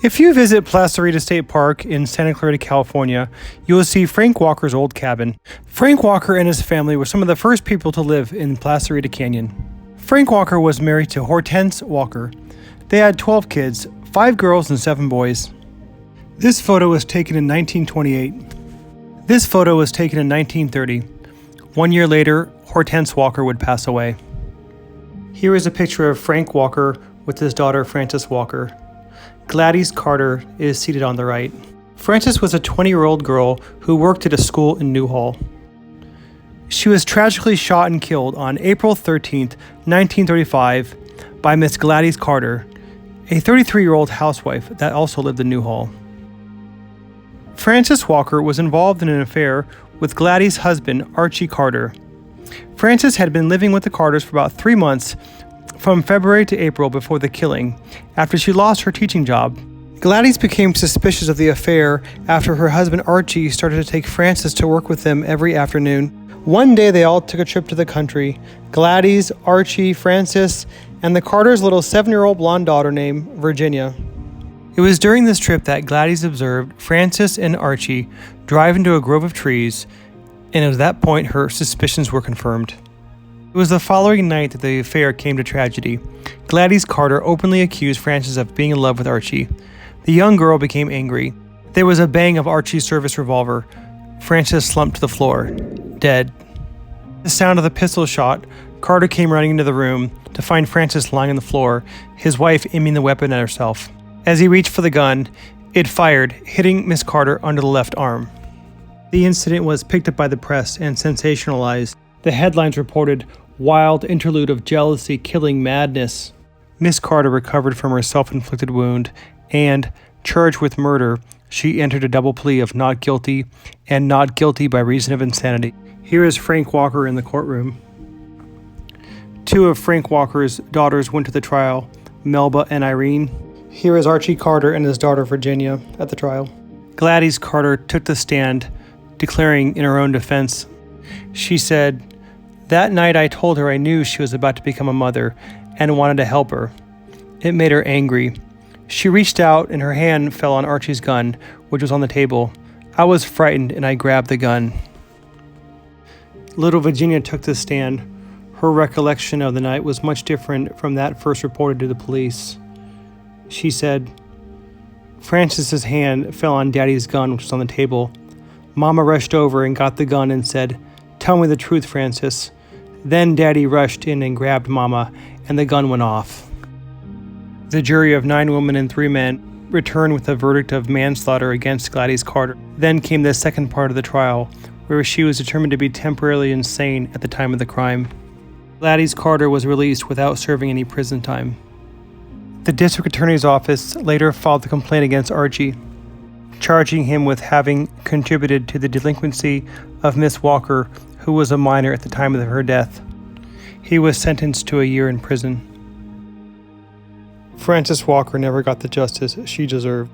If you visit Placerita State Park in Santa Clarita, California, you will see Frank Walker's old cabin. Frank Walker and his family were some of the first people to live in Placerita Canyon. Frank Walker was married to Hortense Walker. They had 12 kids, 5 girls and 7 boys. This photo was taken in 1928. This photo was taken in 1930. 1 year later, Hortense Walker would pass away. Here is a picture of Frank Walker with his daughter Frances Walker. Gladys Carter is seated on the right. Frances was a 20-year-old girl who worked at a school in Newhall. She was tragically shot and killed on April 13, 1935 by Miss Gladys Carter, a 33-year-old housewife that also lived in Newhall. Frances Walker was involved in an affair with Gladys' husband, Archie Carter. Frances had been living with the Carters for about 3 months from February to April before the killing, after she lost her teaching job. Gladys became suspicious of the affair after her husband Archie started to take Frances to work with them every afternoon. One day they all took a trip to the country. Gladys, Archie, Frances, and the Carters' little 7-year-old blonde daughter named Virginia. It was during this trip that Gladys observed Frances and Archie drive into a grove of trees, and it was at that point her suspicions were confirmed. It was the following night that the affair came to tragedy. Gladys Carter openly accused Frances of being in love with Archie. The young girl became angry. There was a bang of Archie's service revolver. Frances slumped to the floor, dead. The sound of the pistol shot, Carter came running into the room to find Frances lying on the floor, his wife aiming the weapon at herself. As he reached for the gun, it fired, hitting Miss Carter under the left arm. The incident was picked up by the press and sensationalized. The headlines reported, "Wild interlude of jealousy killing madness." Miss Carter recovered from her self-inflicted wound and, charged with murder, she entered a double plea of not guilty and not guilty by reason of insanity. Here is Frank Walker in the courtroom. 2 of Frank Walker's daughters went to the trial, Melba and Irene. Here is Archie Carter and his daughter Virginia at the trial. Gladys Carter took the stand, declaring in her own defense. She said, "That night I told her I knew she was about to become a mother and wanted to help her. It made her angry. She reached out and her hand fell on Archie's gun, which was on the table. I was frightened and I grabbed the gun." Little Virginia took the stand. Her recollection of the night was much different from that first reported to the police. She said, "Frances's hand fell on Daddy's gun, which was on the table. Mama rushed over and got the gun and said, 'Tell me the truth, Frances.' Then Daddy rushed in and grabbed Mama, and the gun went off." The jury of 9 women and 3 men returned with a verdict of manslaughter against Gladys Carter. Then came the second part of the trial, where she was determined to be temporarily insane at the time of the crime. Gladys Carter was released without serving any prison time. The district attorney's office later filed a complaint against Archie, charging him with having contributed to the delinquency of Miss Walker, who was a minor at the time of her death. He was sentenced to a year in prison. Frances Walker never got the justice she deserved.